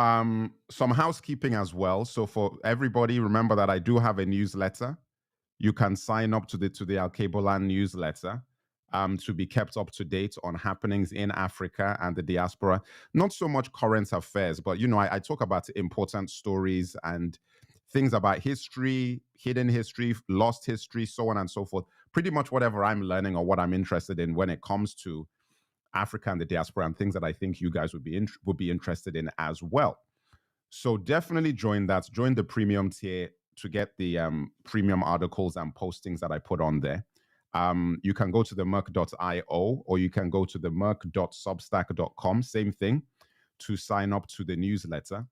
Some housekeeping as well. So for everybody, remember that I do have a newsletter. You can sign up to the Alkebolan newsletter to be kept up to date on happenings in Africa and the diaspora. Not so much current affairs, but I talk about important stories and things about history, hidden history, lost history, so on and so forth. Pretty much whatever I'm learning or what I'm interested in when it comes to Africa and the diaspora, and things that I think you guys would be interested in as well. So definitely join that. Join the premium tier to get the premium articles and postings that I put on there. You can go to the merc.io or you can go to the merc.substack.com, same thing, to sign up to the newsletter.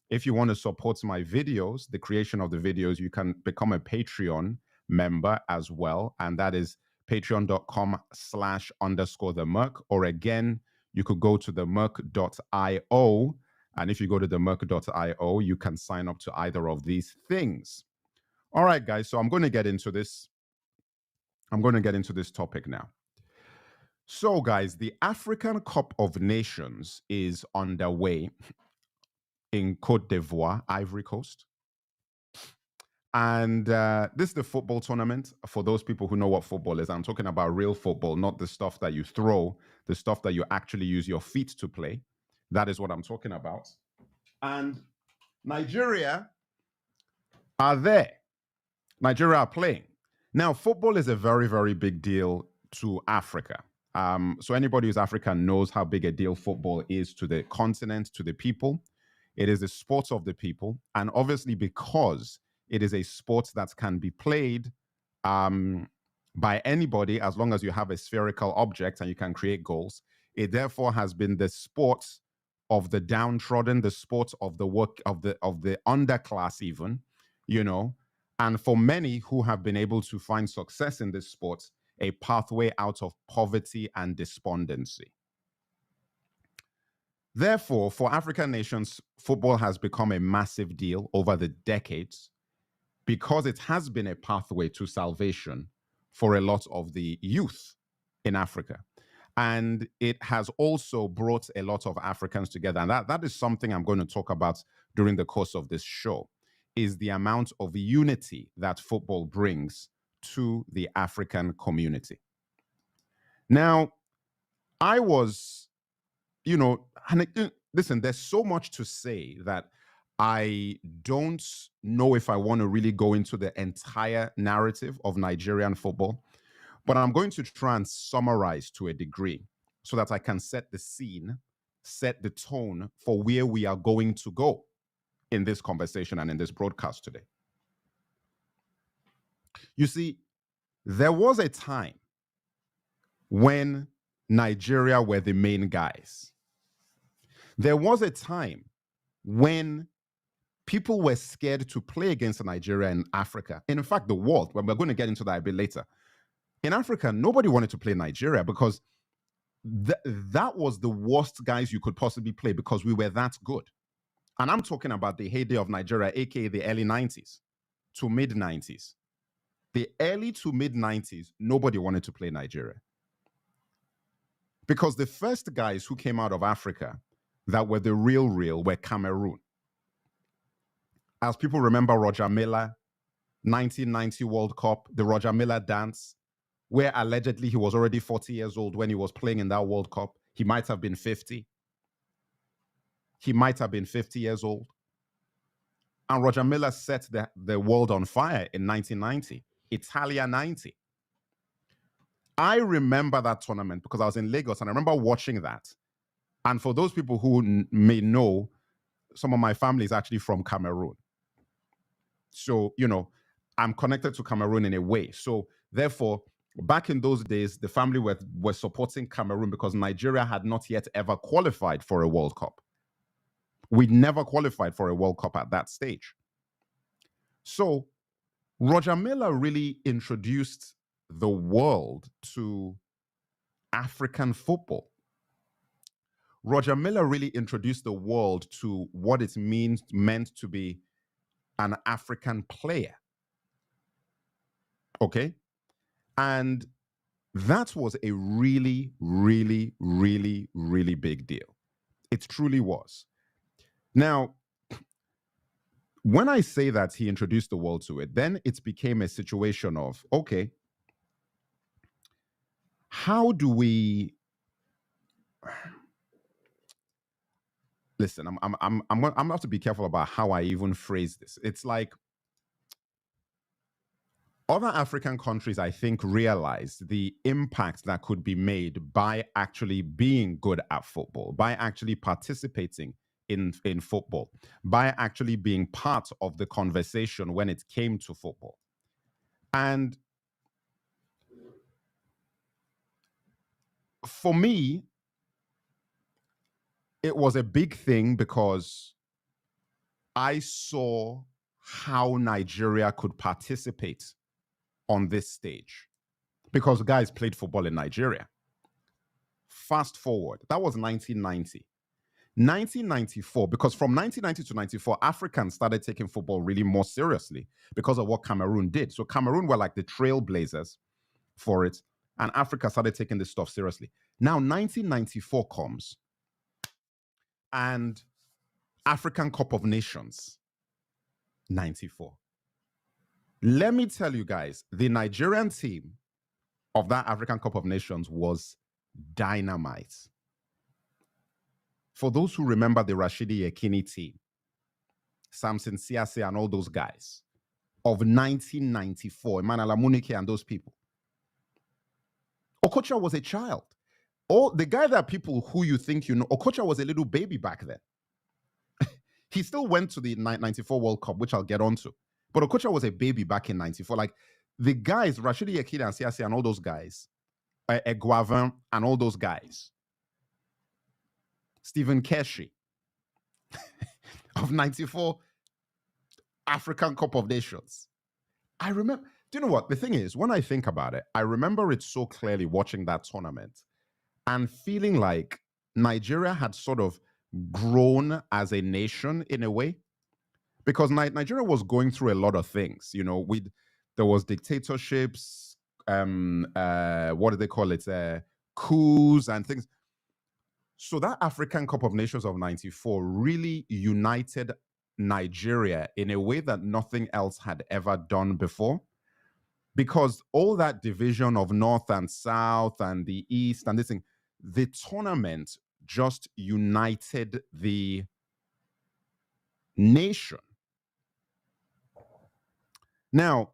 If you want to support my videos, the creation of the videos, you can become a Patreon member as well. And that is patreon.com/_the merc. Or again, you could go to the merc.io. And if you go to the merc.io, you can sign up to either of these things. All right, guys. So I'm going to get into this. I'm going to get into this topic now. So, guys, the African Cup of Nations is underway in Côte d'Ivoire, Ivory Coast. And this is the football tournament. For those people who know what football is, I'm talking about real football, not the stuff that you throw, the stuff that you actually use your feet to play. That is what I'm talking about. And Nigeria are there. Nigeria are playing. Now, football is a very, very big deal to Africa. So anybody who's African knows how big a deal football is to the continent, to the people. It is the sport of the people. And obviously, because it is a sport that can be played by anybody as long as you have a spherical object and you can create goals, it therefore has been the sport of the downtrodden, the sport of the work of the underclass even, and for many who have been able to find success in this sport, a pathway out of poverty and despondency. Therefore, for African nations, football has become a massive deal over the decades because it has been a pathway to salvation for a lot of the youth in Africa. And it has also brought a lot of Africans together. And that is something I'm going to talk about during the course of this show, is the amount of unity that football brings to the African community. Now, I was, and listen, there's so much to say that I don't know if I want to really go into the entire narrative of Nigerian football, but I'm going to try and summarize to a degree so that I can set the scene, set the tone for where we are going to go in this conversation and in this broadcast today. You see, there was a time when Nigeria were the main guys. There was a time when people were scared to play against Nigeria in Africa. In fact, the world, we're going to get into that a bit later. In Africa, nobody wanted to play Nigeria because that was the worst guys you could possibly play because we were that good. And I'm talking about the heyday of Nigeria, aka the early 90s to mid 90s. The early to mid 90s, nobody wanted to play Nigeria. Because the first guys who came out of Africa that were the real were Cameroon. As people remember Roger Milla, 1990 World Cup, the Roger Milla dance, where allegedly he was already 40 years old when he was playing in that World Cup. He might have been 50. He might have been 50 years old. And Roger Milla set the world on fire in 1990, Italia 90. I remember that tournament because I was in Lagos and I remember watching that. And for those people who may know, some of my family is actually from Cameroon. So, I'm connected to Cameroon in a way. So therefore, back in those days, the family were supporting Cameroon because Nigeria had not yet ever qualified for a World Cup. We never qualified for a World Cup at that stage. So Roger Milla really introduced the world to African football. Roger Milla really introduced the world to what it meant to be an African player. Okay? And that was a really, really, really, really big deal. It truly was. Now, when I say that he introduced the world to it, then it became a situation of, okay, how do we listen? I'm going to have to be careful about how I even phrase this. It's like other African countries, I think, realized the impact that could be made by actually being good at football, by actually participating in football, by actually being part of the conversation when it came to football. And for me, it was a big thing because I saw how Nigeria could participate on this stage because guys played football in Nigeria. Fast forward, that was 1990. 1994, because from 1990 to 94, Africans started taking football really more seriously because of what Cameroon did. So Cameroon were like the trailblazers for it, and Africa started taking this stuff seriously. Now, 1994 comes, and African Cup of Nations, 94. Let me tell you guys, the Nigerian team of that African Cup of Nations was dynamite. For those who remember the Rashidi Yekini team, Samson Siase and all those guys of 1994, Emmanuel Amunike and those people, Okocha was a child. Oh, the guy that people who you think you know, Okocha was a little baby back then. He still went to the 94 World Cup, which I'll get onto. But Okocha was a baby back in 94. Like the guys, Rashidi Yekini and Siase and all those guys, Eguavin and all those guys, Stephen Keshi of 94 African Cup of Nations. I remember, do you know what? The thing is, when I think about it, I remember it so clearly watching that tournament and feeling like Nigeria had sort of grown as a nation in a way. Because Nigeria was going through a lot of things, you know. There was dictatorships, what do they call it, coups and things. So that African Cup of Nations of 94 really united Nigeria in a way that nothing else had ever done before. Because all that division of North and South and the East and this thing, the tournament just united the nation. Now,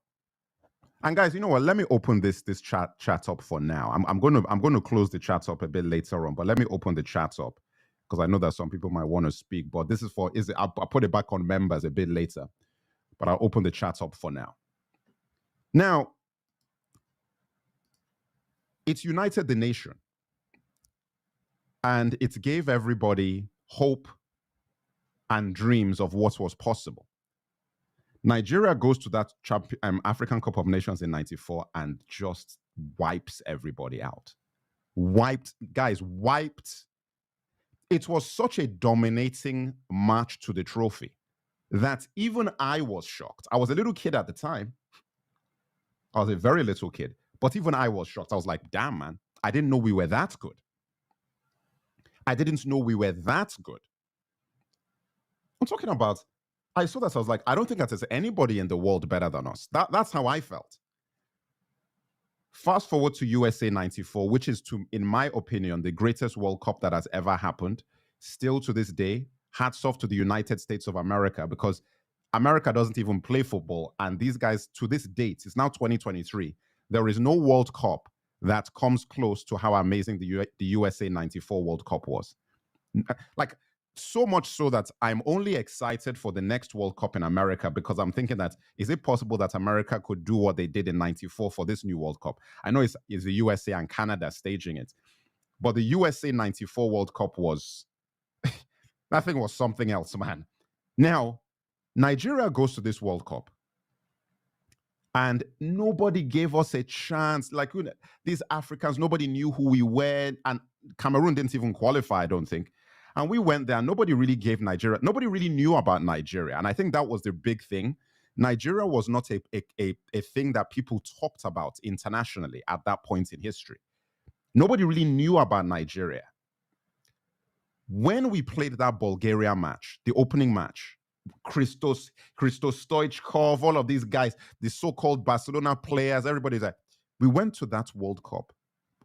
and guys, you know what? Let me open this chat up for now. I'm going to close the chat up a bit later on, but let me open the chat up because I know that some people might want to speak. But this is I'll put it back on members a bit later, but I'll open the chat up for now. Now, it's united the nation, and it gave everybody hope and dreams of what was possible. Nigeria goes to that African Cup of Nations in 94 and just wipes everybody out. Wiped. It was such a dominating march to the trophy that even I was shocked. I was a little kid at the time. I was a very little kid, but even I was shocked. I was like, damn, man, I didn't know we were that good. I'm talking about, I saw that, I was like, I don't think that there's anybody in the world better than us. That's how I felt. Fast forward to USA 94, which is, in my opinion, the greatest World Cup that has ever happened. Still to this day, hats off to the United States of America, because America doesn't even play football. And these guys, to this date, it's now 2023, there is no World Cup that comes close to how amazing the USA 94 World Cup was. Like, so much so that I'm only excited for the next World Cup in America, because I'm thinking that, is it possible that America could do what they did in 94 for this new World Cup? I know it's the USA and Canada staging it, but the USA 94 World Cup was, that thing was something else, man. Now, Nigeria goes to this World Cup and nobody gave us a chance. Like, these Africans, nobody knew who we were, and Cameroon didn't even qualify, I don't think. And we went there, and nobody really gave Nigeria, nobody really knew about Nigeria. And I think that was the big thing. Nigeria was not a thing that people talked about internationally at that point in history. Nobody really knew about Nigeria. When we played that Bulgaria match, the opening match, Christos Stoichkov, all of these guys, the so-called Barcelona players, everybody's like, we went to that World Cup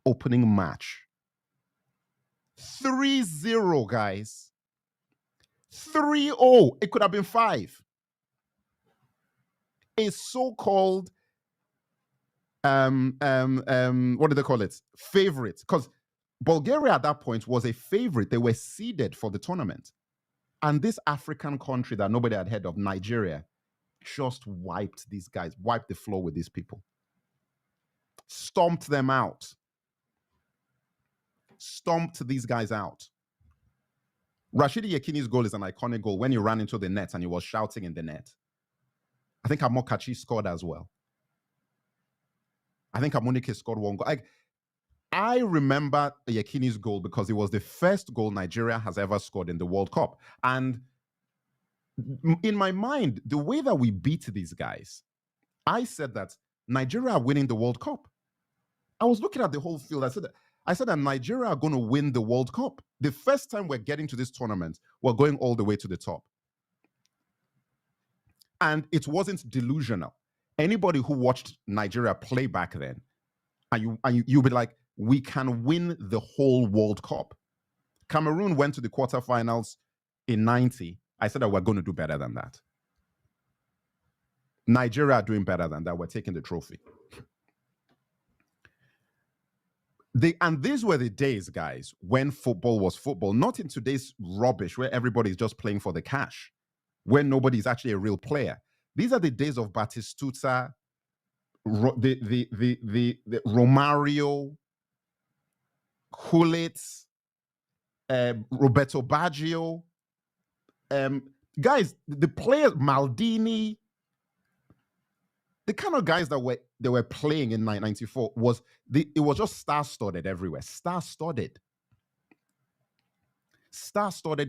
opening match. 3-0, guys. 3-0. It could have been 5. A so-called what do they call it? Favorite. Because Bulgaria at that point was a favorite. They were seeded for the tournament. And this African country that nobody had heard of, Nigeria, just wiped these guys, wiped the floor with these people. Stomped them out. Stomped these guys out. Rashidi Yekini's goal is an iconic goal when he ran into the net and he was shouting in the net. I think Amokachi scored as well. I think Amunike scored one goal. I remember Yekini's goal because it was the first goal Nigeria has ever scored in the World Cup. And in my mind, the way that we beat these guys, I said that Nigeria are winning the World Cup. I was looking at the whole field. I said that Nigeria are going to win the World Cup. The first time we're getting to this tournament, we're going all the way to the top. And it wasn't delusional. Anybody who watched Nigeria play back then, and you'll be like, we can win the whole World Cup. Cameroon went to the quarterfinals in 90. I said that we're going to do better than that. Nigeria are doing better than that. We're taking the trophy. And these were the days, guys, when football was football, not in today's rubbish where everybody's just playing for the cash, where nobody's actually a real player. These are the days of Batistuta, the Romario, Gullit, Roberto Baggio, guys, the players, Maldini, the kind of guys that they were playing in 1994 it was just star-studded everywhere. Star-studded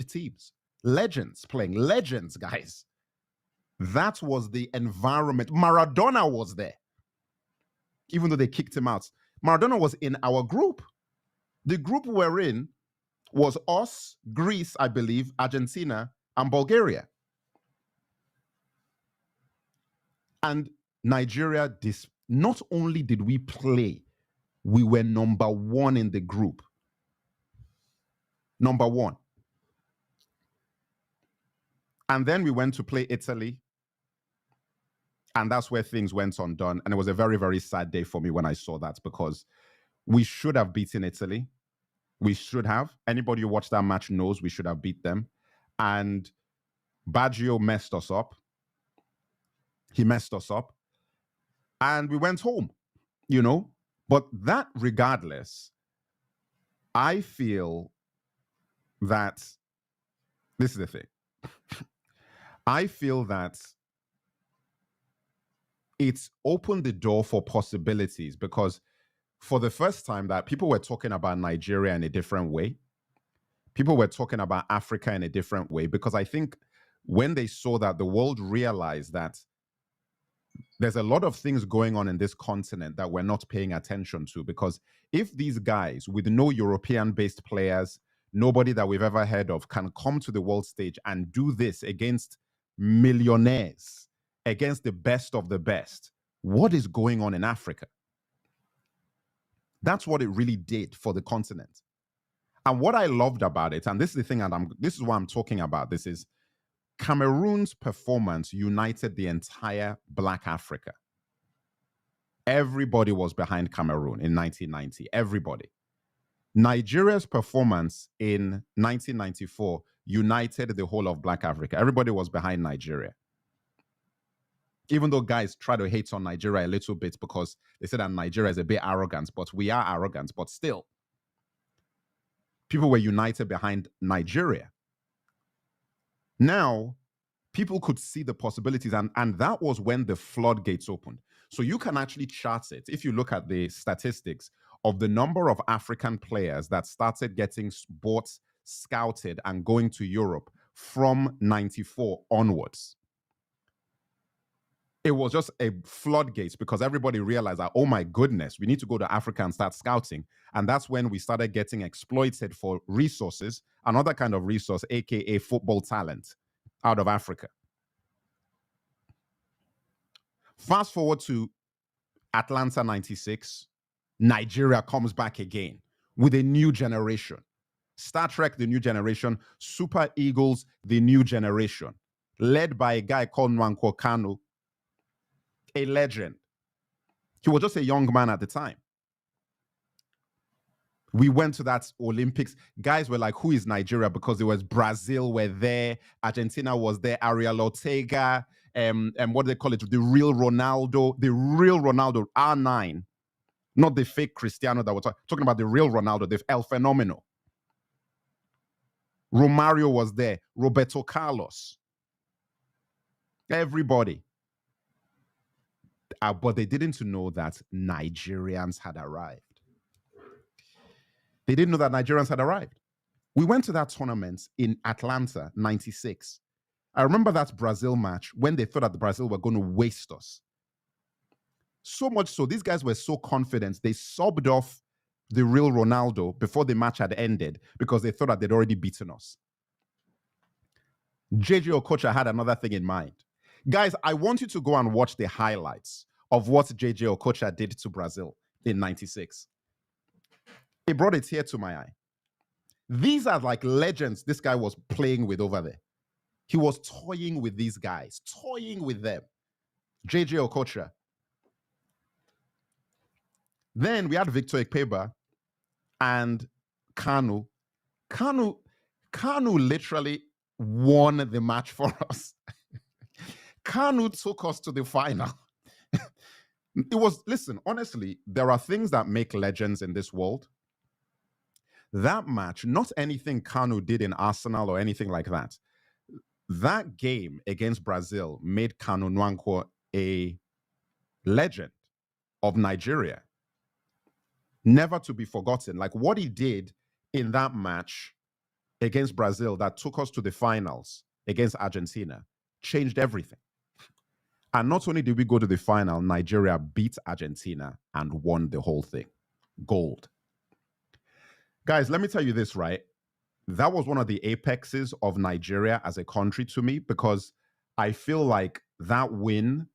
teams, legends playing, legends, guys. That was the environment. Maradona was there, even though they kicked him out. Maradona was in our group. The group we're in was us, Greece, I believe, Argentina, and Bulgaria. And Nigeria, not only did we play, we were number 1 in the group. Number 1. And then we went to play Italy. And that's where things went undone. And it was a very, very sad day for me when I saw that, because we should have beaten Italy. We should have. Anybody who watched that match knows we should have beat them. And Baggio messed us up. He messed us up. And we went home, you know. But that regardless, I feel that this is the thing. I feel that it's opened the door for possibilities, because for the first time that people were talking about Nigeria in a different way. People were talking about Africa in a different way, because I think when they saw that, the world realized that there's a lot of things going on in this continent that we're not paying attention to. Because if these guys with no European-based players, nobody that we've ever heard of, can come to the world stage and do this against millionaires, against the best of the best, what is going on in Africa? That's what it really did for the continent. And what I loved about it, and this is the thing, and this is why I'm talking about this, is Cameroon's performance united the entire Black Africa. Everybody was behind Cameroon in 1990. Everybody. Nigeria's performance in 1994 united the whole of Black Africa. Everybody was behind Nigeria. Even though guys try to hate on Nigeria a little bit because they said that Nigeria is a bit arrogant, but we are arrogant, but still, people were united behind Nigeria. Now, people could see the possibilities, and that was when the floodgates opened. So you can actually chart it. If you look at the statistics of the number of African players that started getting bought, scouted, and going to Europe from 94 onwards, it was just a floodgate, because everybody realized that, oh my goodness, we need to go to Africa and start scouting. And that's when we started getting exploited for resources, another kind of resource, aka football talent, out of Africa. Fast forward to Atlanta 96, Nigeria comes back again with a new generation. Star Trek, the new generation, Super Eagles, the new generation, led by a guy called Nwankwo Kanu, a legend. He was just a young man at the time. We went to that Olympics. Guys were like, who is Nigeria? Because there was Brazil were there, Argentina was there, Ariel Ortega, and what do they call it? The real Ronaldo, R9, not the fake Cristiano that we're talking about, the real Ronaldo, the El Fenomeno. Romario was there, Roberto Carlos, everybody. But they didn't know that Nigerians had arrived. They didn't know that Nigerians had arrived. We went to that tournament in Atlanta, 96. I remember that Brazil match when they thought that Brazil were going to waste us. So much so, these guys were so confident, they subbed off the real Ronaldo before the match had ended because they thought that they'd already beaten us. JJ Okocha had another thing in mind. Guys, I want you to go and watch the highlights of what JJ Okocha did to Brazil in 96. It brought a tear to my eye. These are like legends this guy was playing with over there. He was toying with these guys, toying with them. JJ Okocha. Then we had Victor Ikpeba and Kanu. Kanu literally won the match for us. Kanu took us to the final. It was, listen, honestly, there are things that make legends in this world. That match, not anything Kanu did in Arsenal or anything like that. That game against Brazil made Kanu Nwankwo a legend of Nigeria. Never to be forgotten. Like what he did in that match against Brazil that took us to the finals against Argentina changed everything. And not only did we go to the final, Nigeria beat Argentina and won the whole thing. Gold. Guys, let me tell you this, right? That was one of the apexes of Nigeria as a country to me, because I feel like that win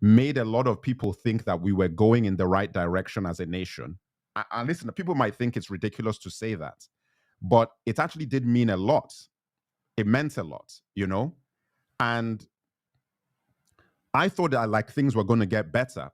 made a lot of people think that we were going in the right direction as a nation. And listen, people might think it's ridiculous to say that, but it actually did mean a lot. It meant a lot, you know? And I thought that like things were going to get better.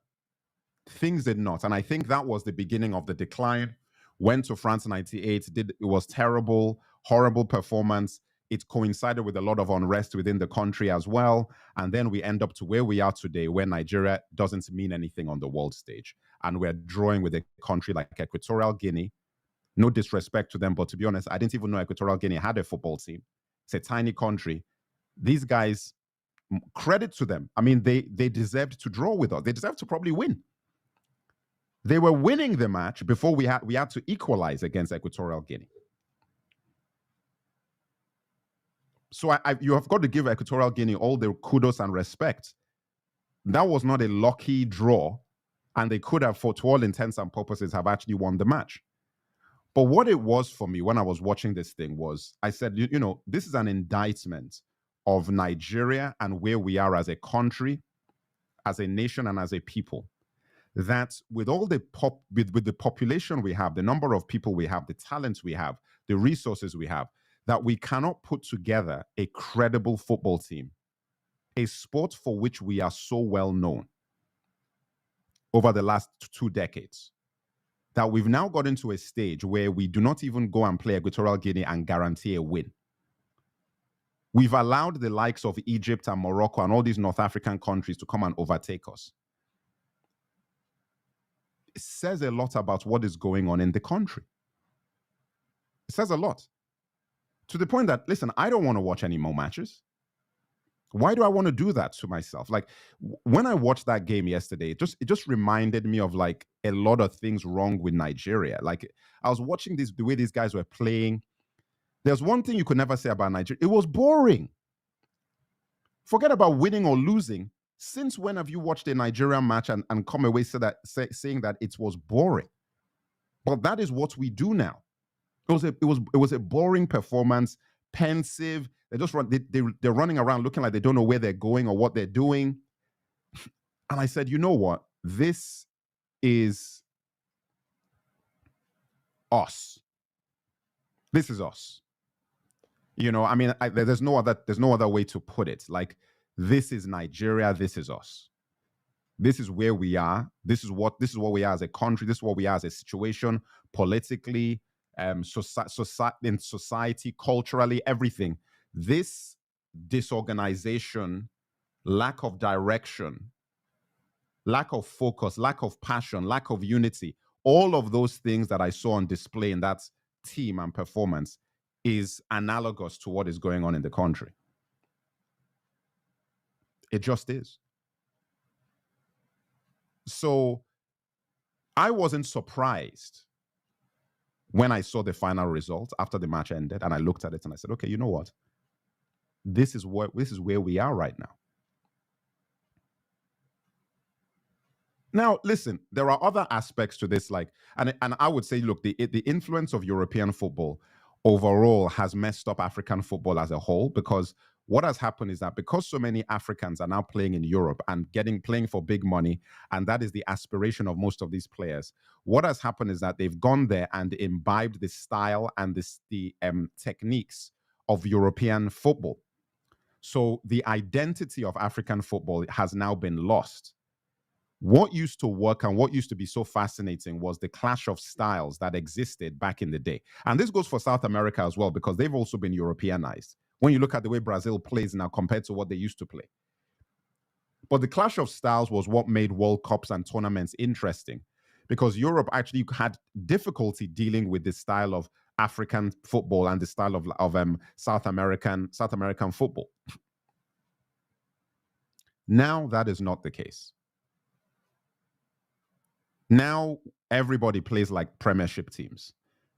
Things did not. And I think that was the beginning of the decline. Went to France in 98, it was terrible, horrible performance. It coincided with a lot of unrest within the country as well. And then we end up to where we are today, where Nigeria doesn't mean anything on the world stage. And we're drawing with a country like Equatorial Guinea. No disrespect to them, but to be honest, I didn't even know Equatorial Guinea had a football team. It's a tiny country. These guys, credit to them. I mean, they deserved to draw with us. They deserved to probably win. They were winning the match before we had to equalize against Equatorial Guinea. So you have got to give Equatorial Guinea all the kudos and respect. That was not a lucky draw, and they could have, for to all intents and purposes, have actually won the match. But what it was for me when I was watching this thing was, I said, you know, this is an indictment of Nigeria and where we are as a country, as a nation, and as a people. That with all the with the population we have, the number of people we have, the talents we have, the resources we have, that we cannot put together a credible football team, a sport for which we are so well known over the last 2 decades, that we've now gotten to a stage where we do not even go and play Equatorial Guinea and guarantee a win. We've allowed the likes of Egypt and Morocco and all these North African countries to come and overtake us. It says a lot about what is going on in the country. It says a lot. To the point that, listen, I don't want to watch any more matches. Why do I want to do that to myself? Like, when I watched that game yesterday, it just reminded me of like a lot of things wrong with Nigeria. Like, I was watching the way these guys were playing. There's one thing you could never say about Nigeria. It was boring. Forget about winning or losing. Since when have you watched a Nigerian match and come away saying that it was boring? But that is what we do now. It was a boring performance, pensive. They just they're running around looking like they don't know where they're going or what they're doing. And I said, you know what? This is us. This is us. You know, I mean, there's no other way to put it. Like, this is Nigeria. This is us. This is where we are. This is what we are as a country. This is what we are as a situation, politically, in society, culturally, everything. This disorganization, lack of direction, lack of focus, lack of passion, lack of unity, all of those things that I saw on display in that team and performance is analogous to what is going on in the country. It just is. So I wasn't surprised when I saw the final result after the match ended, and I looked at it and I said, okay, you know what? This is where we are right now. Now, listen, there are other aspects to this, like, and I would say, look, the influence of European football overall has messed up African football as a whole, because what has happened is that because so many Africans are now playing in Europe and playing for big money, and that is the aspiration of most of these players, what has happened is that they've gone there and imbibed the style and the techniques of European football. So the identity of African football has now been lost. What used to work and what used to be so fascinating was the clash of styles that existed back in the day. And this goes for South America as well, because they've also been Europeanized. When you look at the way Brazil plays now compared to what they used to play. But the clash of styles was what made World Cups and tournaments interesting, because Europe actually had difficulty dealing with the style of African football and the style of South American football. Now that is not the case. Now everybody plays like Premiership teams.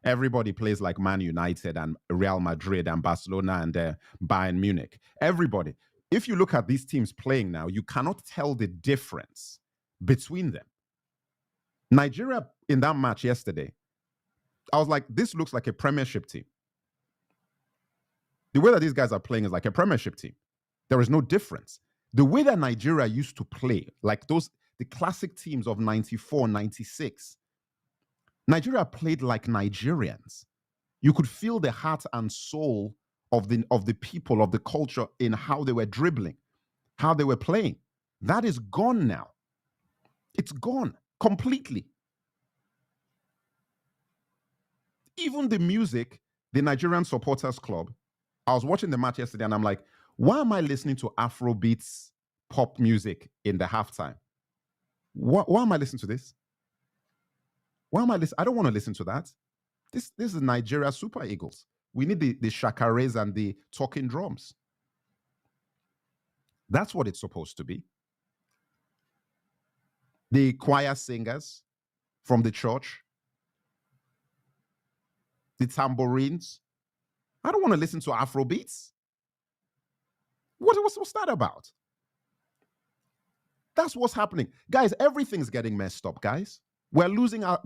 Everybody plays like Man United and Real Madrid and Barcelona and Bayern Munich. Everybody. If you look at these teams playing now, you cannot tell the difference between them. Nigeria in that match yesterday, I was like, this looks like a Premiership team. The way that these guys are playing is like a Premiership team. There is no difference. The way that Nigeria used to play, like the classic teams of 94, 96, Nigeria played like Nigerians. You could feel the heart and soul of the people, of the culture in how they were dribbling, how they were playing. That is gone now. It's gone completely. Even the music, the Nigerian Supporters Club, I was watching the match yesterday and I'm like, why am I listening to Afrobeats pop music in the halftime? Why am I listening to this? Why am I listening? I don't want to listen to that. This is Nigeria Super Eagles. We need the shakares and the talking drums. That's what it's supposed to be. The choir singers from the church, the tambourines. I don't want to listen to Afrobeats. What's that about? That's what's happening. Guys, everything's getting messed up, guys. We're losing our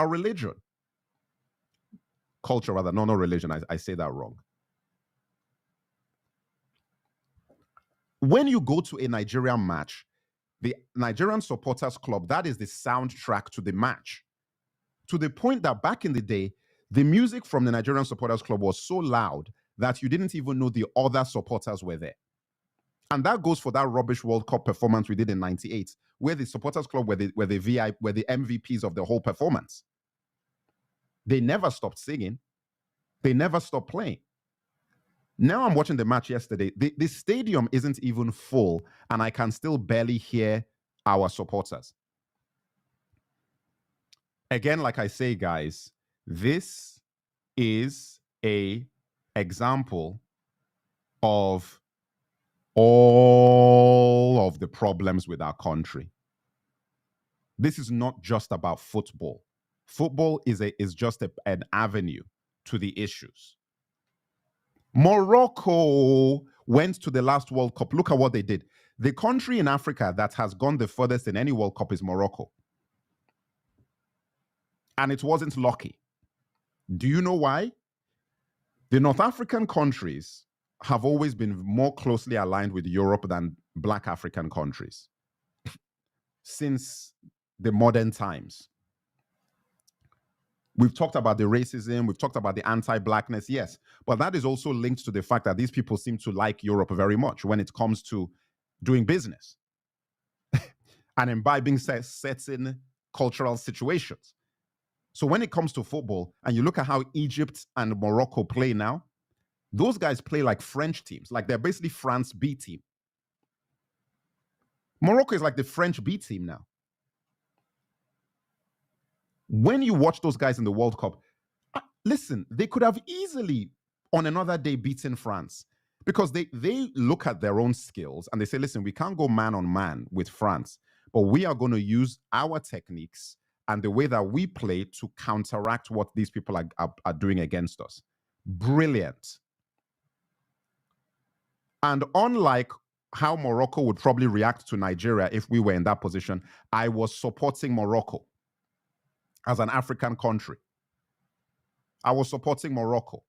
religion. Culture, rather. No, religion. I say that wrong. When you go to a Nigerian match, the Nigerian Supporters Club, that is the soundtrack to the match. To the point that back in the day, the music from the Nigerian Supporters Club was so loud that you didn't even know the other supporters were there. And that goes for that rubbish World Cup performance we did in '98, where the Supporters Club were the MVPs of the whole performance. They never stopped singing. They never stopped playing. Now I'm watching the match yesterday. The stadium isn't even full, and I can still barely hear our supporters. Again, like I say, guys, this is an example of all of the problems with our country. This is not just about football. Football is just an avenue to the issues. Morocco went to the last World Cup. Look at what they did. The country in Africa that has gone the furthest in any World Cup is Morocco. And it wasn't lucky. Do you know why? The North African countries have always been more closely aligned with Europe than Black African countries since the modern times. We've talked about the racism, we've talked about the anti-Blackness, yes, but that is also linked to the fact that these people seem to like Europe very much when it comes to doing business and imbibing certain cultural situations. So when it comes to football, and you look at how Egypt and Morocco play now, those guys play like French teams, like they're basically France B team. Morocco is like the French B team now. When you watch those guys in the World Cup, listen, they could have easily on another day beaten France because they look at their own skills and they say, listen, we can't go man on man with France, but we are going to use our techniques and the way that we play to counteract what these people are doing against us. Brilliant. And unlike how Morocco would probably react to Nigeria if we were in that position, I was supporting Morocco as an African country. I was supporting Morocco.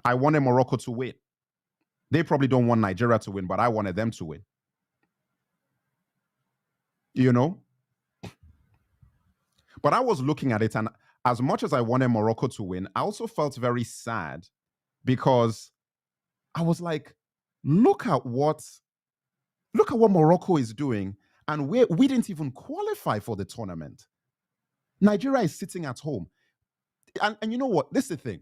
I wanted Morocco to win. They probably don't want Nigeria to win, but I wanted them to win. You know? But I was looking at it, and as much as I wanted Morocco to win, I also felt very sad because I was like, look at what Morocco is doing, and we didn't even qualify for the tournament. Nigeria is sitting at home. And you know what? This is the thing.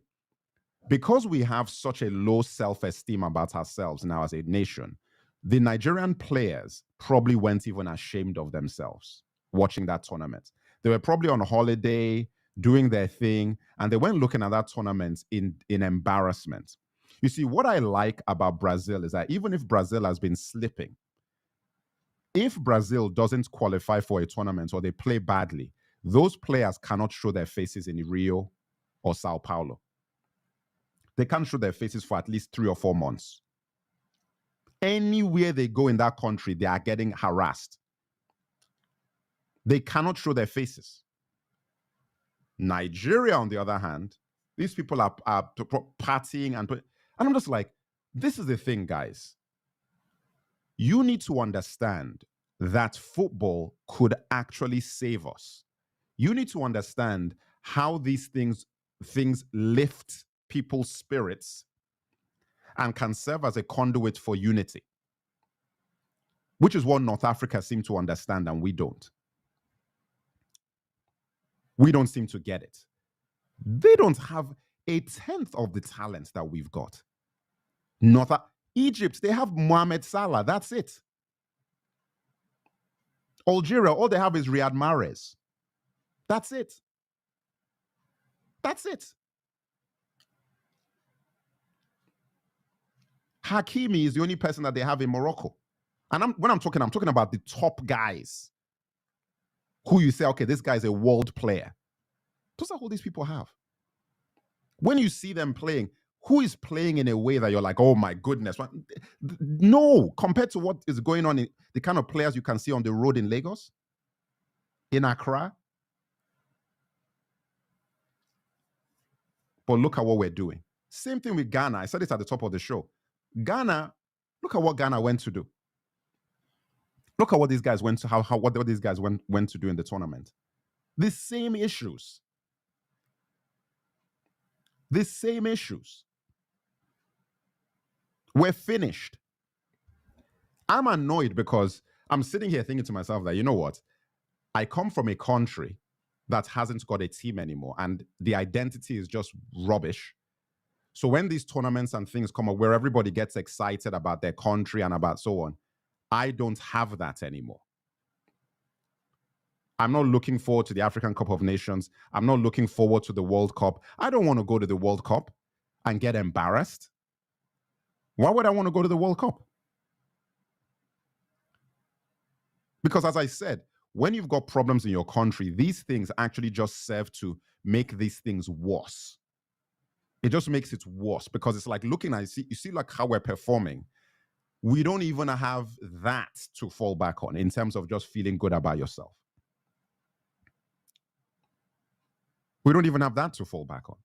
Because we have such a low self-esteem about ourselves now as a nation, the Nigerian players probably weren't even ashamed of themselves watching that tournament. They were probably on holiday, doing their thing, and they weren't looking at that tournament in embarrassment. You see, what I like about Brazil is that even if Brazil has been slipping, if Brazil doesn't qualify for a tournament or they play badly, those players cannot show their faces in Rio or Sao Paulo. They can't show their faces for at least 3 or 4 months. Anywhere they go in that country, they are getting harassed. They cannot show their faces. Nigeria, on the other hand, these people are partying and I'm just like, this is the thing, guys. You need to understand that football could actually save us. You need to understand how these things lift people's spirits and can serve as a conduit for unity, which is what North Africa seem to understand and we don't. We don't seem to get it. They don't have a tenth of the talent that we've got. Egypt, they have Mohamed Salah. That's it. Algeria, all they have is Riyad Mahrez. That's it. That's it. Hakimi is the only person that they have in Morocco. And when I'm talking about the top guys who you say, okay, this guy's a world player. Those are who these people have. When you see them playing, who is playing in a way that you're like, oh my goodness. No, compared to what is going on in the kind of players you can see on the road in Lagos, in Accra. But look at what we're doing. Same thing with Ghana. I said it at the top of the show. Ghana, look at what Ghana went to do. Look at what these guys went to, what these guys went to do in the tournament. The same issues. The same issues. We're finished. I'm annoyed because I'm sitting here thinking to myself that, you know what? I come from a country that hasn't got a team anymore, and the identity is just rubbish. So when these tournaments and things come up where everybody gets excited about their country and about so on, I don't have that anymore. I'm not looking forward to the African Cup of Nations. I'm not looking forward to the World Cup. I don't want to go to the World Cup and get embarrassed. Why would I want to go to the World Cup? Because as I said, when you've got problems in your country, these things actually just serve to make these things worse. It just makes it worse because it's like looking at, you see like how we're performing. We don't even have that to fall back on in terms of just feeling good about yourself. We don't even have that to fall back on.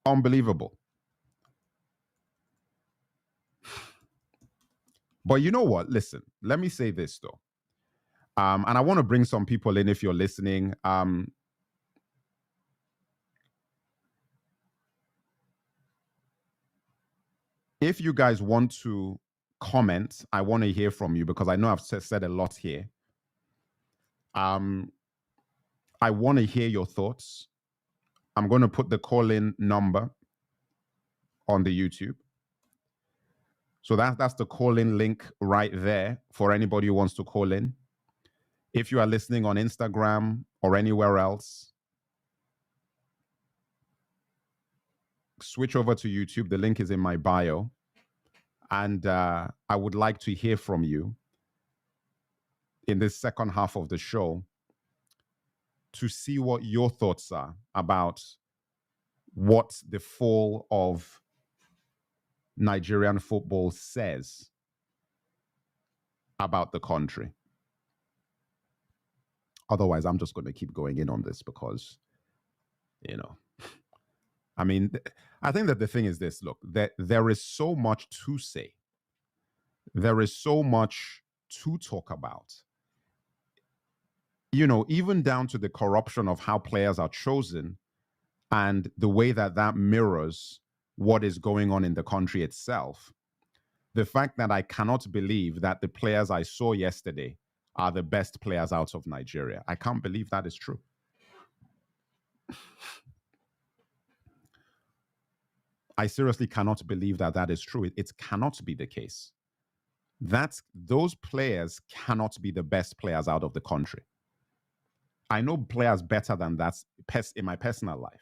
Unbelievable. But you know what? Listen, let me say this though. And I want to bring some people in if you're listening. If you guys want to comment, I want to hear from you because I know I've said a lot here. I want to hear your thoughts. I'm going to put the call-in number on the YouTube. So that's the call-in link right there for anybody who wants to call in. If you are listening on Instagram or anywhere else, switch over to YouTube. The link is in my bio. And I would like to hear from you in this second half of the show to see what your thoughts are about what the fall of Nigerian football says about the country. Otherwise, I'm just going to keep going in on this because, you know, I mean, I think that the thing is this, look, there is so much to say. There is so much to talk about. You know, even down to the corruption of how players are chosen and the way that that mirrors what is going on in the country itself. The fact that I cannot believe that the players I saw yesterday are the best players out of Nigeria. I can't believe that is true. I seriously cannot believe that that is true. It cannot be the case. Those players cannot be the best players out of the country. I know players better than that in my personal life.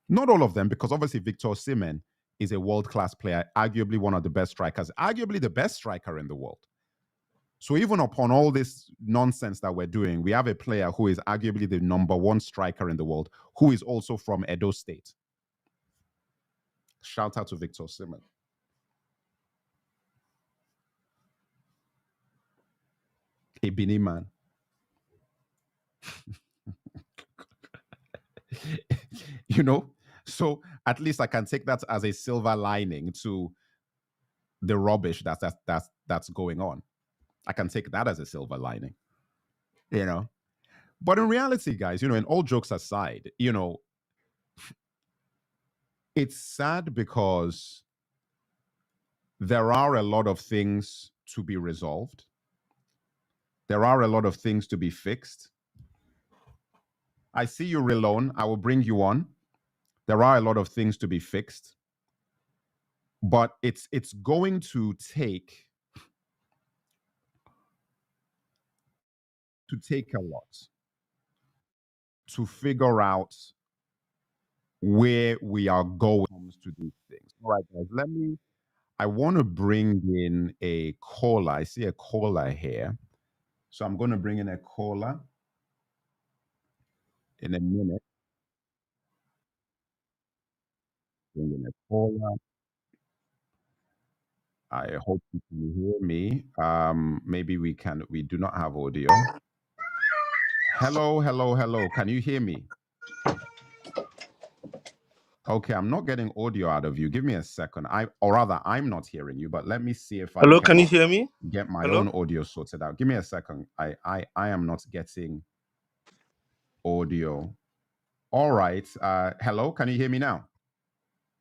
Not all of them, because obviously Victor Osimhen is a world-class player, arguably one of the best strikers, arguably the best striker in the world. So even upon all this nonsense that we're doing, we have a player who is arguably the #1 striker in the world, who is also from Edo State. Shout out to Victor Osimhen. A Benin man. You know? So at least I can take that as a silver lining to the rubbish that's going on. I can take that as a silver lining, you know? But in reality, guys, you know, and all jokes aside, you know, it's sad because there are a lot of things to be resolved. There are a lot of things to be fixed. I see you, Relone. I will bring you on. There are a lot of things to be fixed. But it's going to take a lot to figure out where we are going to these things. All right, guys, I want to bring in a caller. I see a caller here. So I'm going to bring in a caller in a minute. Bring in a caller. I hope you can hear me. Maybe we do not have audio. Hello, hello, hello. Can you hear me? Okay, I'm not getting audio out of you. Give me a second. I'm not hearing you, but let me see if Hello, can you hear me? Get my own audio sorted out. Give me a second. I am not getting audio. All right. Hello, can you hear me now?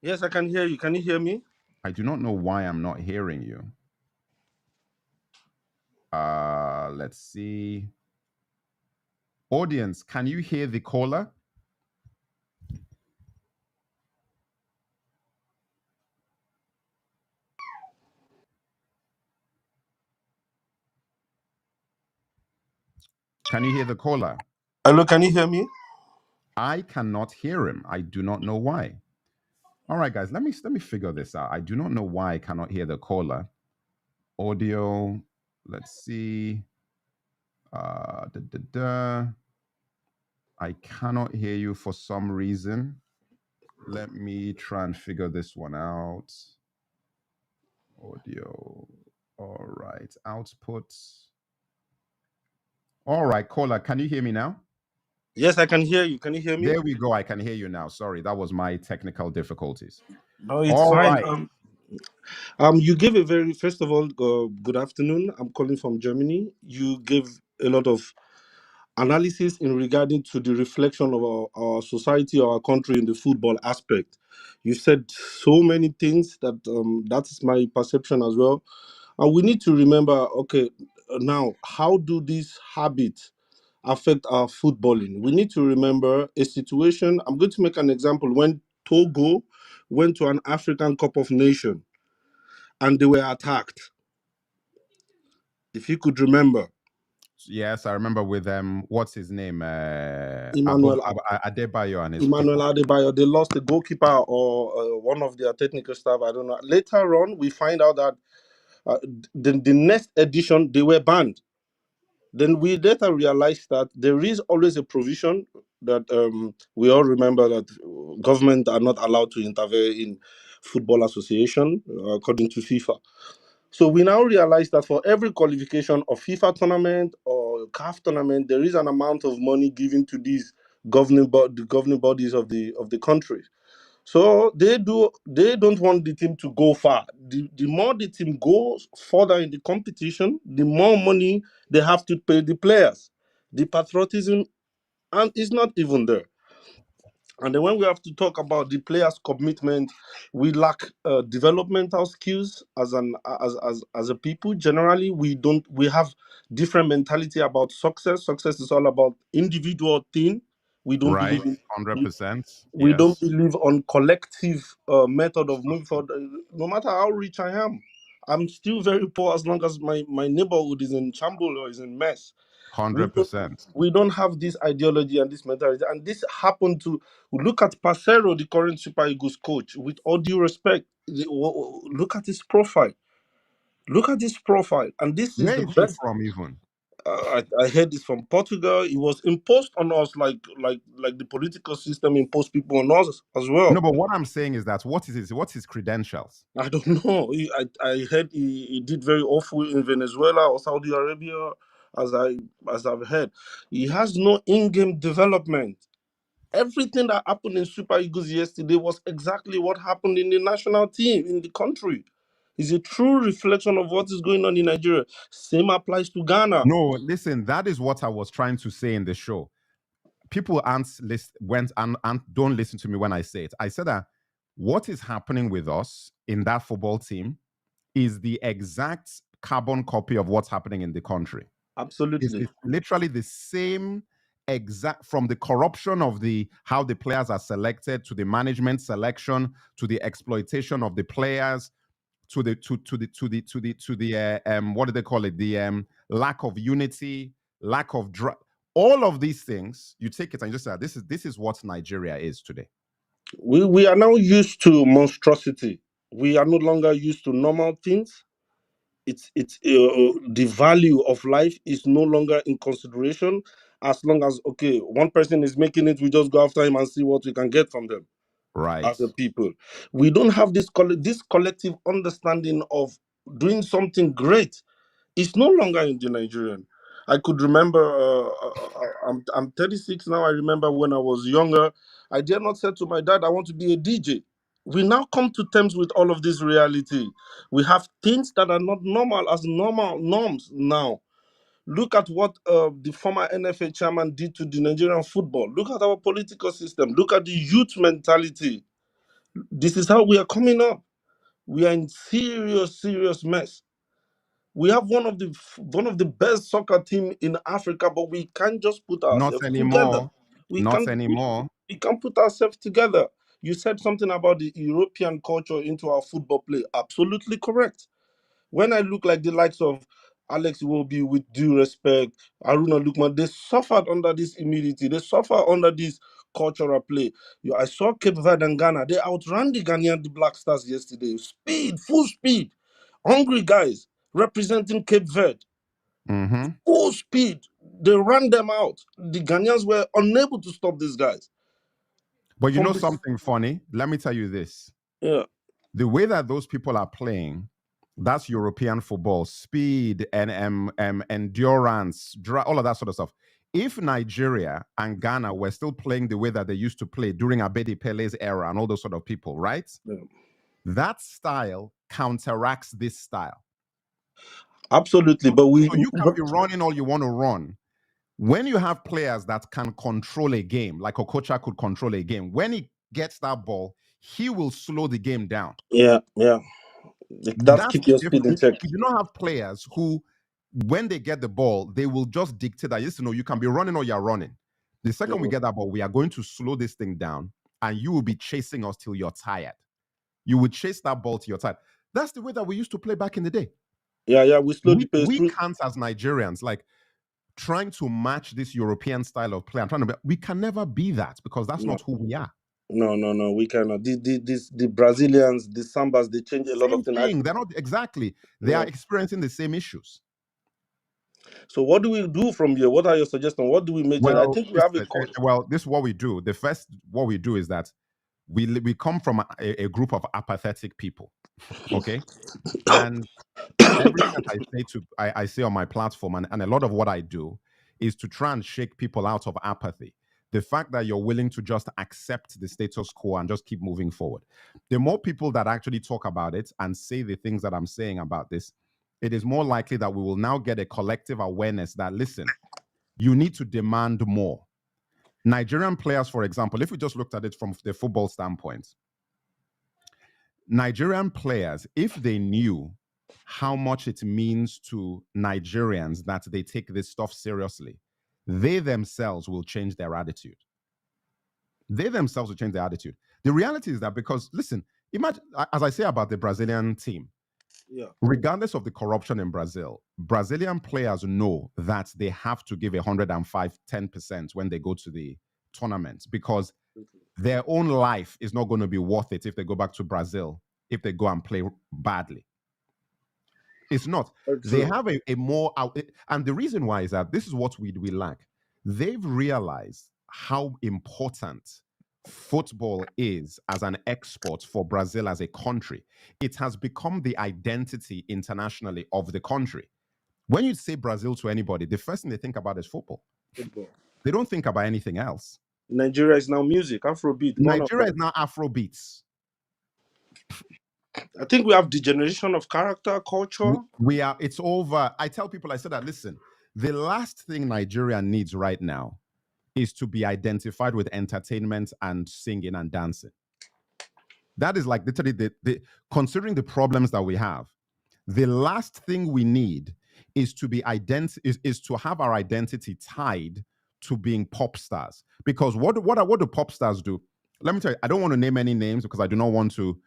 Yes, I can hear you. Can you hear me? I do not know why I'm not hearing you. Let's see. Audience, can you hear the caller? Can you hear the caller? Hello, can you hear me? I cannot hear him. I do not know why. All right, guys, let me figure this out. I do not know why I cannot hear the caller. Audio, let's see. I cannot hear you for some reason. Let me try and figure this one out. Audio. All right. Output. All right, caller, can you hear me now? Yes, I can hear you. Can you hear me? There we go. I can hear you now. Sorry, that was my technical difficulties. No, it's All fine. right. You gave a very first of all, good afternoon. I'm calling from Germany. You gave a lot of analysis in regarding to the reflection of our society, our country in the football aspect. You said so many things that that's my perception as well. And we need to remember, okay, now how do these habits affect our footballing? We need to remember a situation. I'm going to make an example. When Togo went to an African Cup of Nations and they were attacked, if you could remember, Yes, I remember with what's his name? Emmanuel Adebayo and his Emmanuel people. Adebayo, they lost the goalkeeper or one of their technical staff. I don't know. Later on, we find out that the next edition they were banned. Then we later realized that there is always a provision that we all remember that government are not allowed to intervene in football association according to FIFA. So we now realize that for every qualification of FIFA tournament or CAF tournament, there is an amount of money given to these the governing bodies of the country. So they don't want the team to go far. The more the team goes further in the competition, the more money they have to pay the players. The patriotism and is not even there. And then when we have to talk about the players' commitment, we lack developmental skills as a people. Generally, we have different mentality about success. Success is all about individual thing. We don't Right. believe in 100%. we don't Yes. believe on collective method of moving forward. No matter how rich I am, I'm still very poor as long as my neighborhood is in shambles or is in mess. We don't, 100%. we don't have this ideology and this mentality. And this happened to look at Pacero, the current Super Eagles coach, with all due respect. Look at his profile. Look at his profile. And this is Where the is he best. from even? I heard this from Portugal. It was imposed on us like the political system imposed people on us as well. No, but what I'm saying is that what's his credentials? I don't know. I heard he did very awful in Venezuela or Saudi Arabia, as I've heard. He has no in-game development. Everything that happened in Super Eagles yesterday was exactly what happened in the national team in the country. It's a true reflection of what is going on in Nigeria. Same applies to Ghana. No, listen, that is what I was trying to say in the show. People don't listen to me when I say it. I said that what is happening with us in that football team is the exact carbon copy of what's happening in the country. Absolutely. It's literally the same exact, from the corruption of how the players are selected, to the management selection, to the exploitation of the players, to the what do they call it, the lack of unity, lack of all of these things. You take it and you just say, this is what Nigeria is today. We are now used to monstrosity. We are no longer used to normal things. It's the value of life is no longer in consideration. As long as, okay, one person is making it, we just go after him and see what we can get from them. Right. As a people, we don't have this collective understanding of doing something great. It's no longer in the Nigerian. I could remember. I'm 36 now. I remember when I was younger, I dare not say to my dad, "I want to be a DJ." We now come to terms with all of this reality. We have things that are not normal as normal norms now. Look at what the former NFA chairman did to the Nigerian football. Look at our political system. Look at the youth mentality. This is how we are coming up. We are in serious mess. We have one of the best soccer team in Africa, but we can't just put Not ourselves together. anymore. We Not can't anymore. we can't put ourselves together. You said something about the European culture into our football play. Absolutely correct. When I look like the likes of Alex Iwobi, with due respect, Aruna Lukman, they suffered under this humility. They suffer under this cultural play. I saw Cape Verde and Ghana. They outran the Ghanaian, the Black Stars yesterday. Speed, full speed. Hungry guys representing Cape Verde. Mm-hmm. Full speed. They ran them out. The Ghanaians were unable to stop these guys. But you know something funny? Let me tell you this. Yeah. The way that those people are playing That's European football, speed and endurance, all of that sort of stuff. If Nigeria and Ghana were still playing the way that they used to play during Abedi Pele's era and all those sort of people, right? Yeah. That style counteracts this style. Absolutely, but you can be running all you want to run. When you have players that can control a game, like Okocha could control a game, when he gets that ball, he will slow the game down. Yeah. That's keep your speed in check. You do not have players who, when they get the ball, they will just dictate that, yes, you can be running or you're running. The second we get that ball, we are going to slow this thing down and you will be chasing us till you're tired. You would chase that ball till you're tired. That's the way that we used to play back in the day. Yeah, we slow the pace. We can't, as Nigerians, like trying to match this European style of play. We can never be that because that's not who we are. No, we cannot. The Brazilians, the Sambas, they change a lot of things. They're not exactly. They are experiencing the same issues. So what do we do from here? What are your suggestions? What do we make? I think we have a coach. Well, this is what we do. What we do is that we come from a group of apathetic people, okay? And everything that I say on my platform and a lot of what I do is to try and shake people out of apathy. The fact that you're willing to just accept the status quo and just keep moving forward. The more people that actually talk about it and say the things that I'm saying about this, it is more likely that we will now get a collective awareness that, listen, you need to demand more. Nigerian players, for example, if we just looked at it from the football standpoint, Nigerian players, if they knew how much it means to Nigerians that they take this stuff seriously, they themselves will change their attitude. They themselves will change their attitude. The reality is that because, listen, imagine, as I say about the Brazilian team, regardless of the corruption in Brazil, Brazilian players know that they have to give 10% when they go to the tournament because their own life is not going to be worth it if they go back to Brazil, if they go and play badly. It's not. They have a more out, and the reason why is that this is what we lack. They've realized how important football is as an export for Brazil as a country. It has become the identity internationally of the country. When you say Brazil to anybody, the first thing they think about is football. They don't think about anything else. Nigeria is now music, Afrobeat. Nigeria is now Afrobeats. I think we have degeneration of character, culture. It's over. I tell people, I said that, listen, the last thing Nigeria needs right now is to be identified with entertainment and singing and dancing. That is like literally considering the problems that we have, the last thing we need is to be is to have our identity tied to being pop stars. Because what do pop stars do? Let me tell you, I don't want to name any names because I do not want to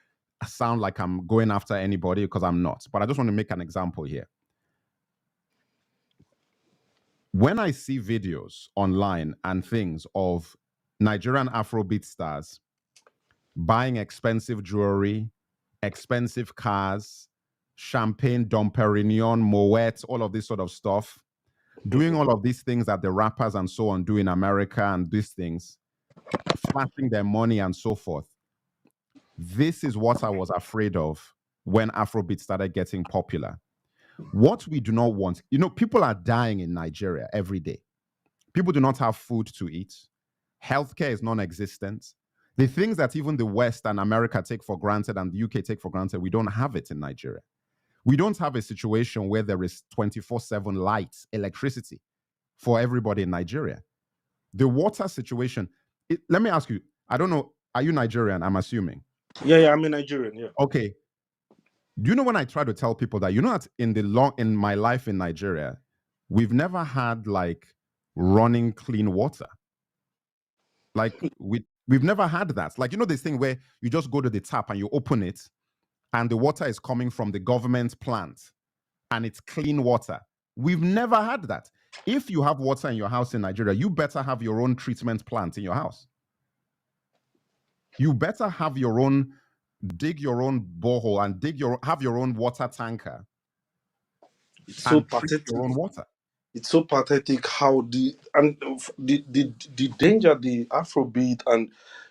sound like I'm going after anybody because I'm not. But I just want to make an example here. When I see videos online and things of Nigerian Afrobeat stars buying expensive jewelry, expensive cars, champagne, Dom Perignon, Moet, all of this sort of stuff, doing all of these things that the rappers and so on do in America and these things, flashing their money and so forth. This is what I was afraid of when Afrobeat started getting popular. What we do not want, people are dying in Nigeria every day. People do not have food to eat. Healthcare is non-existent. The things that even the West and America take for granted and the UK take for granted, we don't have it in Nigeria. We don't have a situation where there is 24/7 lights, electricity for everybody in Nigeria. The water situation, let me ask you, I don't know, are you Nigerian? I'm assuming. Yeah, I'm a Nigerian, yeah. Okay. Do you know when I try to tell people that, that in my life in Nigeria, we've never had like running clean water. Like we've never had that. Like, this thing where you just go to the tap and you open it and the water is coming from the government plant and it's clean water. We've never had that. If you have water in your house in Nigeria, you better have your own treatment plant in your house. You better have dig your own borehole and have your own water tanker. It's so pathetic. Your own water. It's so pathetic how the danger, the Afrobeat and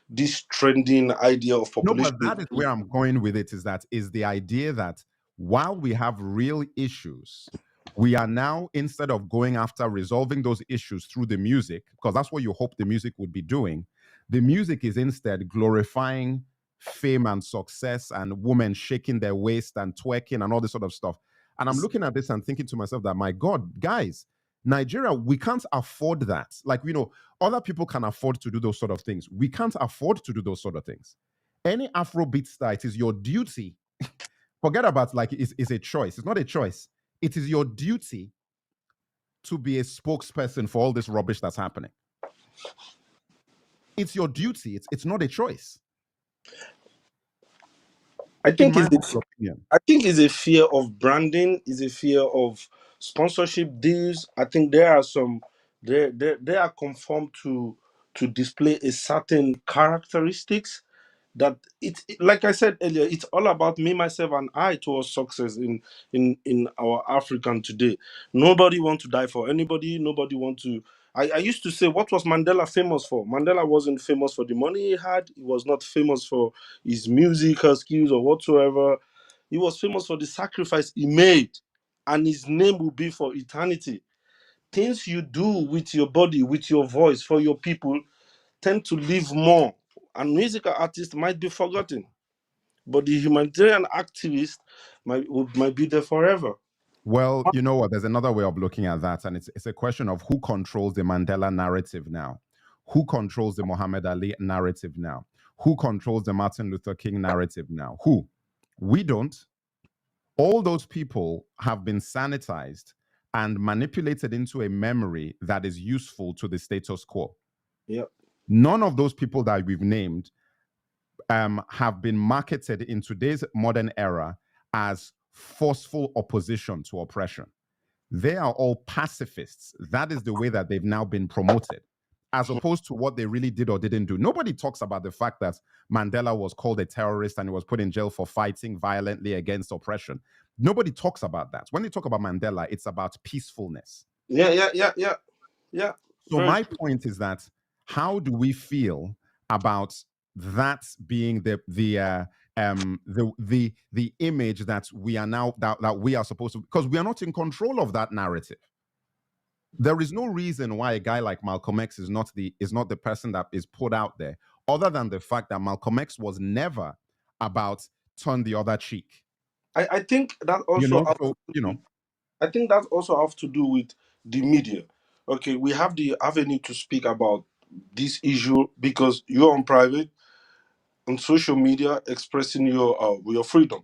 this trending idea of population. No, but that is where I'm going with it, is the idea that while we have real issues, we are now, instead of going after resolving those issues through the music, because that's what you hope the music would be doing, the music is instead glorifying fame and success and women shaking their waist and twerking and all this sort of stuff. And I'm looking at this and thinking to myself that, my God, guys, Nigeria, we can't afford that. Like, other people can afford to do those sort of things. We can't afford to do those sort of things. Any Afrobeat star, it is your duty. Forget about like it's a choice. It's not a choice. It is your duty to be a spokesperson for all this rubbish that's happening. It's your duty. It's not a choice. I think it's a fear of branding, is a fear of sponsorship deals. I think there are some they are conformed to display a certain characteristics that like I said earlier, it's all about me, myself, and I towards success in our African today. Nobody want to die for anybody. Nobody want to. I used to say, what was Mandela famous for? Mandela wasn't famous for the money he had. He was not famous for his musical skills or whatsoever. He was famous for the sacrifice he made, and his name will be for eternity. Things you do with your body, with your voice, for your people, tend to live more. And musical artists might be forgotten, but the humanitarian activist might be there forever. Well, you know what? There's another way of looking at that, and it's a question of who controls the Mandela narrative now, who controls the Muhammad Ali narrative now, who controls the Martin Luther King narrative now. Who? We don't. All those people have been sanitized and manipulated into a memory that is useful to the status quo. Yep. None of those people that we've named have been marketed in today's modern era as forceful opposition to oppression. They are all pacifists. That is the way that they've now been promoted, as opposed to what they really did or didn't do. Nobody talks about the fact that Mandela was called a terrorist and he was put in jail for fighting violently against oppression. Nobody talks about that. When they talk about Mandela, it's about peacefulness. Yeah. So my point is that how do we feel about that being the image that we are now that we are supposed to, because we are not in control of that narrative. There is no reason why a guy like Malcolm X is not the person that is put out there, other than the fact that Malcolm X was never about turn the other cheek. I think that also I think that also have to do with the media. Okay, we have the avenue to speak about this issue because you're on private, on social media, expressing your freedom.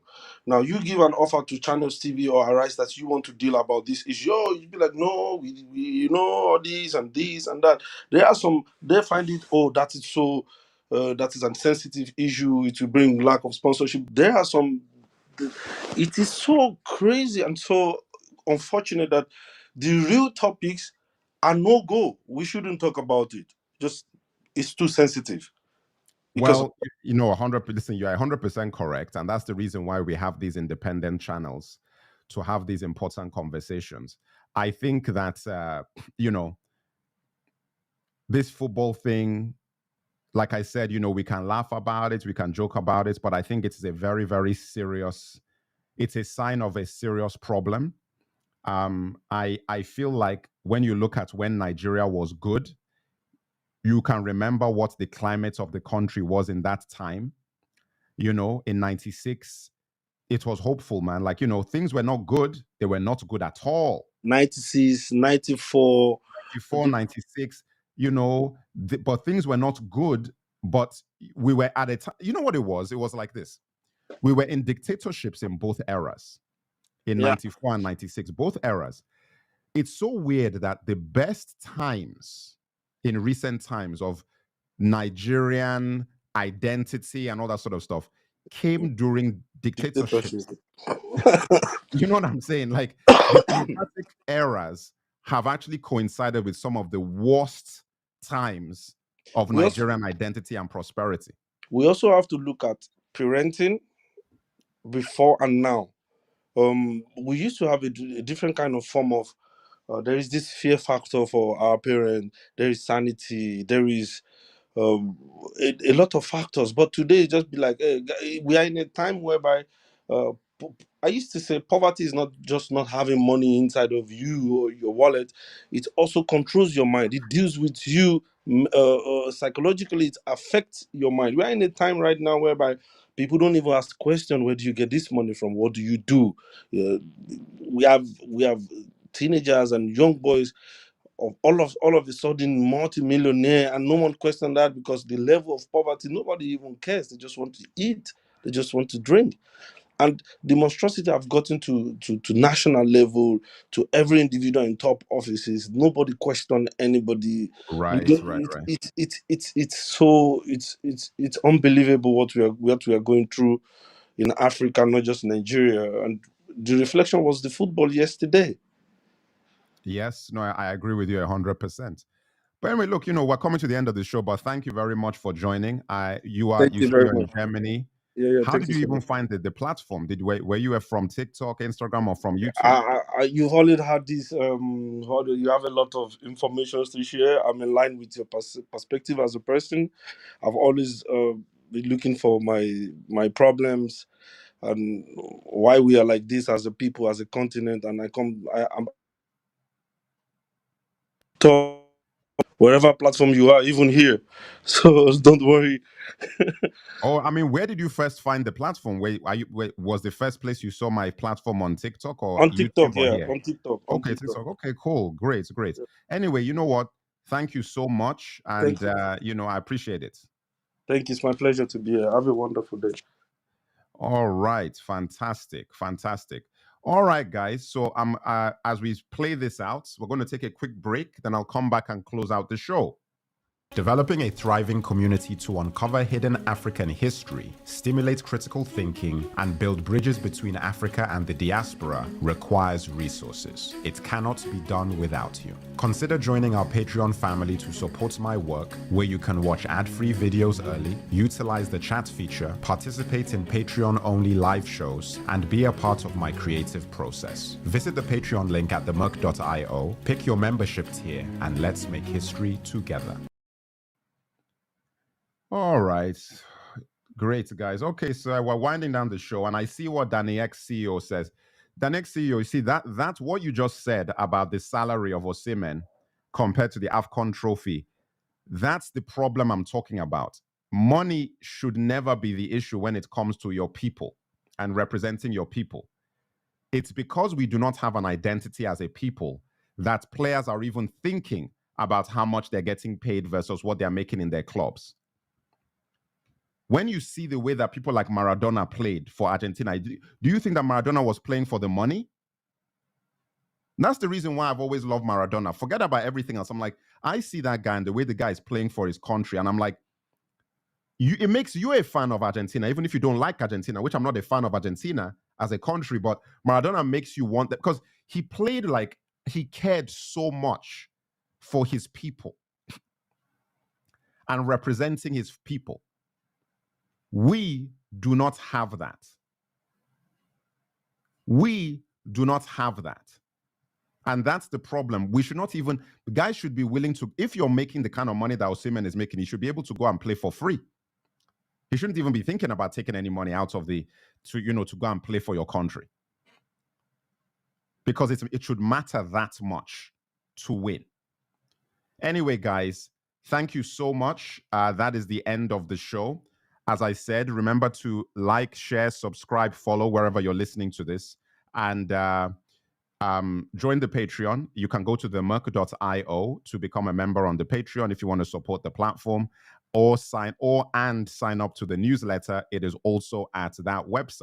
Now you give an offer to Channels TV or Arise that you want to deal about this issue. Oh, you'd be like, no, we all this and this and that. There are some they find it, oh, that is so that is a sensitive issue. It will bring lack of sponsorship. There are some. It is so crazy and so unfortunate that the real topics are no go. We shouldn't talk about it. Just it's too sensitive. Well, 100%. Listen, you're 100% correct, and that's the reason why we have these independent channels to have these important conversations. I think that this football thing, like I said, we can laugh about it, we can joke about it, but I think it's a very, very serious. It's a sign of a serious problem. I feel like when you look at when Nigeria was good, you can remember what the climate of the country was in that time. In 96, it was hopeful, man. Like, things were not good. They were not good at all. 96, 94. 94, 96, but things were not good. But we were at a time, you know what it was? It was like this. We were in dictatorships in both eras, in 94 and 96, both eras. It's so weird that the best times in recent times of Nigerian identity and all that sort of stuff came during dictatorship. You know what I'm saying? Like the democratic eras have actually coincided with some of the worst times of Nigerian identity and prosperity. We also have to look at parenting before and now. We used to have a different kind of form of there is this fear factor for our parents, there is sanity, there is a lot of factors. But today, just be like, hey, we are in a time whereby I used to say poverty is not just not having money inside of you or your wallet. It also controls your mind. It deals with you psychologically. It affects your mind. We are in a time right now whereby people don't even ask the question, where do you get this money from? What do you do? We have teenagers and young boys of all of a sudden multi-millionaire, and no one questioned that, because the level of poverty, nobody even cares. They just want to eat. They just want to drink. And the monstrosity have gotten to national level, to every individual in top offices. Nobody question anybody. Right. It's unbelievable what we are going through in Africa, not just Nigeria. And the reflection was the football yesterday. Yes, no, I agree with you 100%. But anyway, look, we're coming to the end of the show, but thank you very much for joining. You Thank you said very you're in much. Germany. Yeah, How thank did you you so even much. find the platform? Were you from TikTok, Instagram, or from YouTube? You've already had this. You have a lot of information to share. I'm in line with your perspective as a person. I've always been looking for my problems and why we are like this as a people, as a continent. And I'm talk wherever platform you are, even here. So don't worry. Oh, I mean, where did you first find the platform? Was the first place you saw my platform on TikTok or On YouTube TikTok, or yeah, here? on TikTok, Okay, TikTok. Okay, cool. Great. Anyway, you know what? Thank you so much. And, Thank you. I appreciate it. Thank you. It's my pleasure to be here. Have a wonderful day. All right. Fantastic. All right, guys. So as we play this out, we're going to take a quick break. Then I'll come back and close out the show. Developing a thriving community to uncover hidden African history, stimulate critical thinking, and build bridges between Africa and the diaspora requires resources. It cannot be done without you. Consider joining our Patreon family to support my work, where you can watch ad-free videos early, utilize the chat feature, participate in Patreon-only live shows, and be a part of my creative process. Visit the Patreon link at themerc.io, pick your membership tier, and let's make history together. All right. Great, guys. Okay, so we're winding down the show, and I see what Daniel's CEO says. Daniel's CEO, you see, that's what you just said about the salary of Osimhen compared to the AFCON trophy. That's the problem I'm talking about. Money should never be the issue when it comes to your people and representing your people. It's because we do not have an identity as a people that players are even thinking about how much they're getting paid versus what they're making in their clubs. When you see the way that people like Maradona played for Argentina, do you think that Maradona was playing for the money? That's the reason why I've always loved Maradona. Forget about everything else. I'm like, I see that guy and the way the guy is playing for his country, and I'm like, it makes you a fan of Argentina, even if you don't like Argentina, which I'm not a fan of Argentina as a country, but Maradona makes you want that because he played like he cared so much for his people and representing his people. We do not have that. We do not have that. And that's the problem. We should not even, guys should be willing to, if you're making the kind of money that Osimhen is making, he should be able to go and play for free. He shouldn't even be thinking about taking any money out of to go and play for your country. Because it should matter that much to win. Anyway, guys, thank you so much. That is the end of the show. As I said, remember to like, share, subscribe, follow wherever you're listening to this. And join the Patreon. You can go to themerc.io to become a member on the Patreon if you want to support the platform, or sign up to the newsletter. It is also at that website.